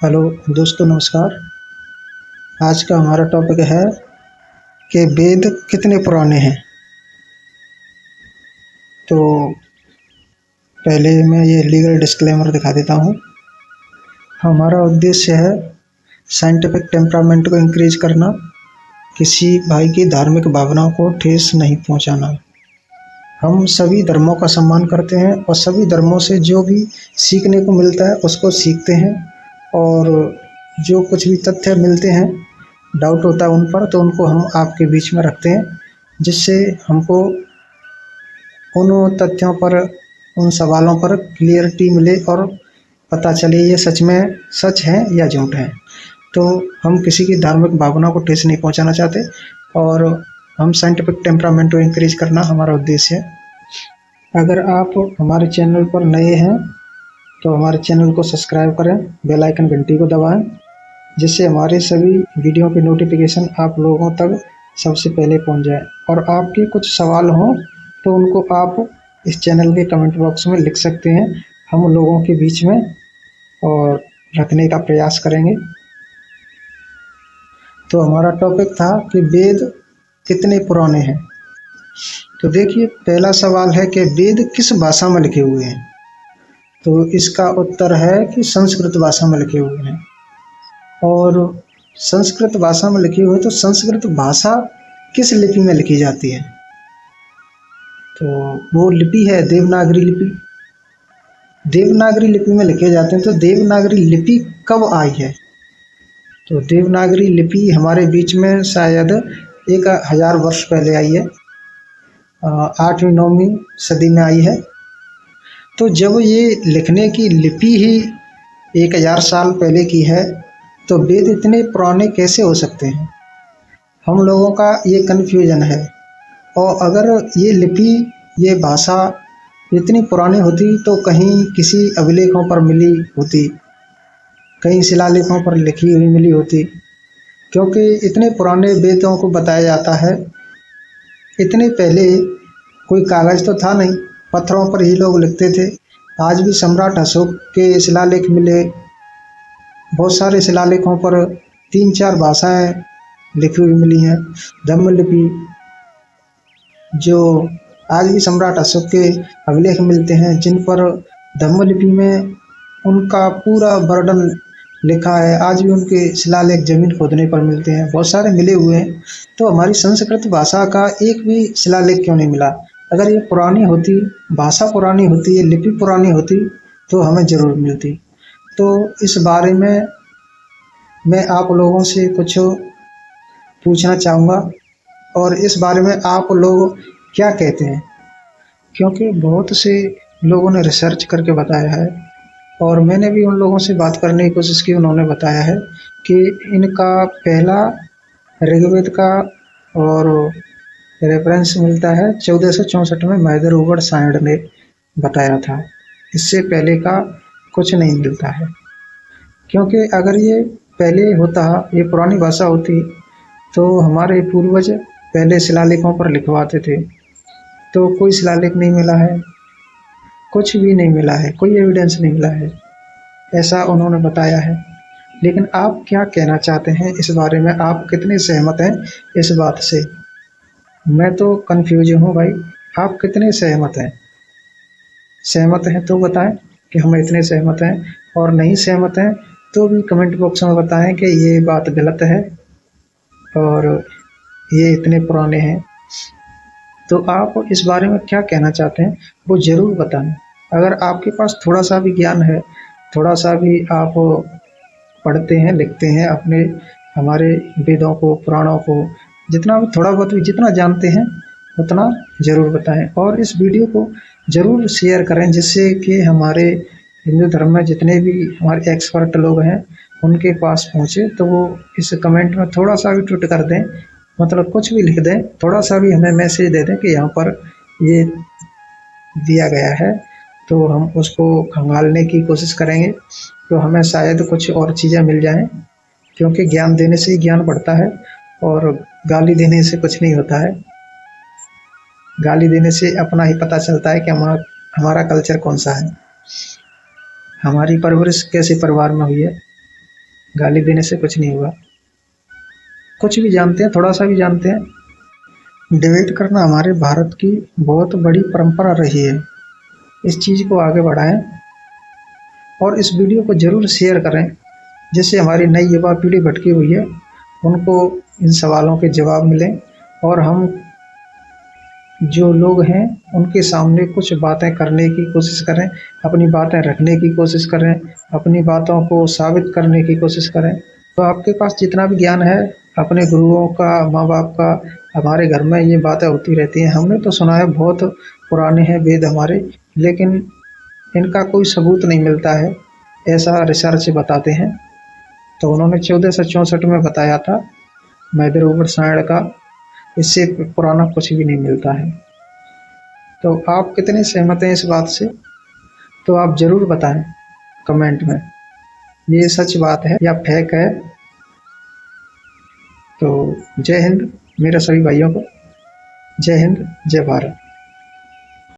Hello दोस्तों, नमस्कार। आज का हमारा टॉपिक है कि वेद कितने पुराने हैं। तो पहले मैं ये लीगल डिस्क्लेमर दिखा देता हूँ। हमारा उद्देश्य है साइंटिफिक टेम्परामेंट को इंक्रीज करना, किसी भाई की धार्मिक भावनाओं को ठेस नहीं पहुँचाना। हम सभी धर्मों का सम्मान करते हैं और सभी धर्मों से जो भी सीखने को मिलता है उसको सीखते हैं, और जो कुछ भी तथ्य मिलते हैं, डाउट होता है उन पर, तो उनको हम आपके बीच में रखते हैं, जिससे हमको उन तथ्यों पर, उन सवालों पर क्लियरिटी मिले और पता चले ये सच में सच है या झूठ है। तो हम किसी की धार्मिक भावना को ठेस नहीं पहुंचाना चाहते, और हम साइंटिफिक टेम्परामेंट को इंक्रीज करना हमारा उद्देश्य है। अगर आप हमारे चैनल पर नए हैं तो हमारे चैनल को सब्सक्राइब करें, बेल आइकन घंटी को दबाएं, जिससे हमारे सभी वीडियो की नोटिफिकेशन आप लोगों तक सबसे पहले पहुंच जाए। और आपके कुछ सवाल हों तो उनको आप इस चैनल के कमेंट बॉक्स में लिख सकते हैं, हम लोगों के बीच में और रखने का प्रयास करेंगे। तो हमारा टॉपिक था कि वेद कितने पुराने हैं। तो देखिए, पहला सवाल है कि वेद किस भाषा में लिखे हुए हैं। तो इसका उत्तर है कि संस्कृत भाषा में लिखे हुए हैं। और संस्कृत भाषा में लिखे हुए, तो संस्कृत भाषा किस लिपि में लिखी जाती है? तो वो लिपि है देवनागरी लिपि। देवनागरी लिपि में लिखे जाते हैं। तो देवनागरी लिपि कब आई है? तो देवनागरी लिपि हमारे बीच में शायद 1000 वर्ष पहले आई है, 8वीं 9वीं सदी में आई है। तो जब ये लिखने की लिपि ही 1000 साल पहले की है, तो वेद इतने पुराने कैसे हो सकते हैं? हम लोगों का ये कन्फ्यूजन है। और अगर ये लिपि, ये भाषा इतनी पुरानी होती तो कहीं किसी अभिलेखों पर मिली होती, कहीं शिलालेखों पर लिखी हुई मिली होती, क्योंकि इतने पुराने वेदों को बताया जाता है। इतने पहले कोई कागज़ तो था नहीं, पत्थरों पर ही लोग लिखते थे। आज भी सम्राट अशोक के शिलालेख मिले, बहुत सारे शिलालेखों पर 3-4 भाषाएं लिखी हुई मिली हैं। धम्मलिपि, जो आज भी सम्राट अशोक के अभिलेख मिलते हैं, जिन पर धम्मलिपि में उनका पूरा वर्णन लिखा है। आज भी उनके शिलालेख जमीन खोदने पर मिलते हैं, बहुत सारे मिले हुए हैं। तो हमारी संस्कृत भाषा का एक भी शिलालेख क्यों नहीं मिला? अगर ये पुरानी होती, भाषा पुरानी होती, ये लिपि पुरानी होती, तो हमें ज़रूर मिलती। तो इस बारे में मैं आप लोगों से कुछ पूछना चाहूँगा, और इस बारे में आप लोग क्या कहते हैं? क्योंकि बहुत से लोगों ने रिसर्च करके बताया है, और मैंने भी उन लोगों से बात करने की कोशिश की। उन्होंने बताया है कि इनका पहला ऋग्वेद का और रेफरेंस मिलता है 1464 में मैदर सायण ने बताया था। इससे पहले का कुछ नहीं मिलता है। क्योंकि अगर ये पहले होता, ये पुरानी भाषा होती, तो हमारे पूर्वज पहले शिलालेखों पर लिखवाते थे। तो कोई शिलालेख नहीं मिला है, कुछ भी नहीं मिला है, कोई एविडेंस नहीं मिला है, ऐसा उन्होंने बताया है। लेकिन आप क्या कहना चाहते हैं इस बारे में? आप कितने सहमत हैं इस बात से? मैं तो कंफ्यूज हूँ भाई, आप कितने सहमत हैं? सहमत हैं तो बताएं कि हम इतने सहमत हैं, और नहीं सहमत हैं तो भी कमेंट बॉक्स में बताएं कि ये बात गलत है और ये इतने पुराने हैं। तो आप इस बारे में क्या कहना चाहते हैं वो ज़रूर बताएं। अगर आपके पास थोड़ा सा भी ज्ञान है, थोड़ा सा भी आप पढ़ते हैं, लिखते हैं अपने हमारे वेदों को, पुराणों को, जितना भी थोड़ा बहुत भी जितना जानते हैं उतना ज़रूर बताएं। और इस वीडियो को ज़रूर शेयर करें, जिससे कि हमारे हिंदू धर्म में जितने भी हमारे एक्सपर्ट लोग हैं उनके पास पहुँचे, तो वो इस कमेंट में थोड़ा सा भी ट्वीट कर दें, मतलब कुछ भी लिख दें, थोड़ा सा भी हमें मैसेज दे दें कि यहाँ पर ये दिया गया है, तो हम उसको खंगालने की कोशिश करेंगे। तो हमें शायद कुछ और चीज़ें मिल जाएं, क्योंकि ज्ञान देने से ही ज्ञान बढ़ता है, और गाली देने से कुछ नहीं होता है। गाली देने से अपना ही पता चलता है कि हमारा कल्चर कौन सा है, हमारी परवरिश कैसे परिवार में हुई है। गाली देने से कुछ नहीं हुआ। कुछ भी जानते हैं, थोड़ा सा भी जानते हैं, डिबेट करना हमारे भारत की बहुत बड़ी परंपरा रही है। इस चीज़ को आगे बढ़ाएं और इस वीडियो को ज़रूर शेयर करें, जिससे हमारी नई युवा पीढ़ी भटकी हुई है उनको इन सवालों के जवाब मिलें और हम जो लोग हैं उनके सामने कुछ बातें करने की कोशिश करें, अपनी बातें रखने की कोशिश करें, अपनी बातों को साबित करने की कोशिश करें। तो आपके पास जितना भी ज्ञान है अपने गुरुओं का, माँ बाप का, हमारे घर में ये बातें होती रहती हैं। हमने तो सुना है बहुत पुराने हैं वेद हमारे, लेकिन इनका कोई सबूत नहीं मिलता है, ऐसा रिसर्च बताते हैं। तो उन्होंने 1464 में बताया था मैत्रेय सायण का, इससे पुराना कुछ भी नहीं मिलता है। तो आप कितने सहमत हैं इस बात से, तो आप ज़रूर बताएं कमेंट में, ये सच बात है या फेक है। तो जय हिंद मेरे सभी भाइयों को, जय हिंद, जय भारत।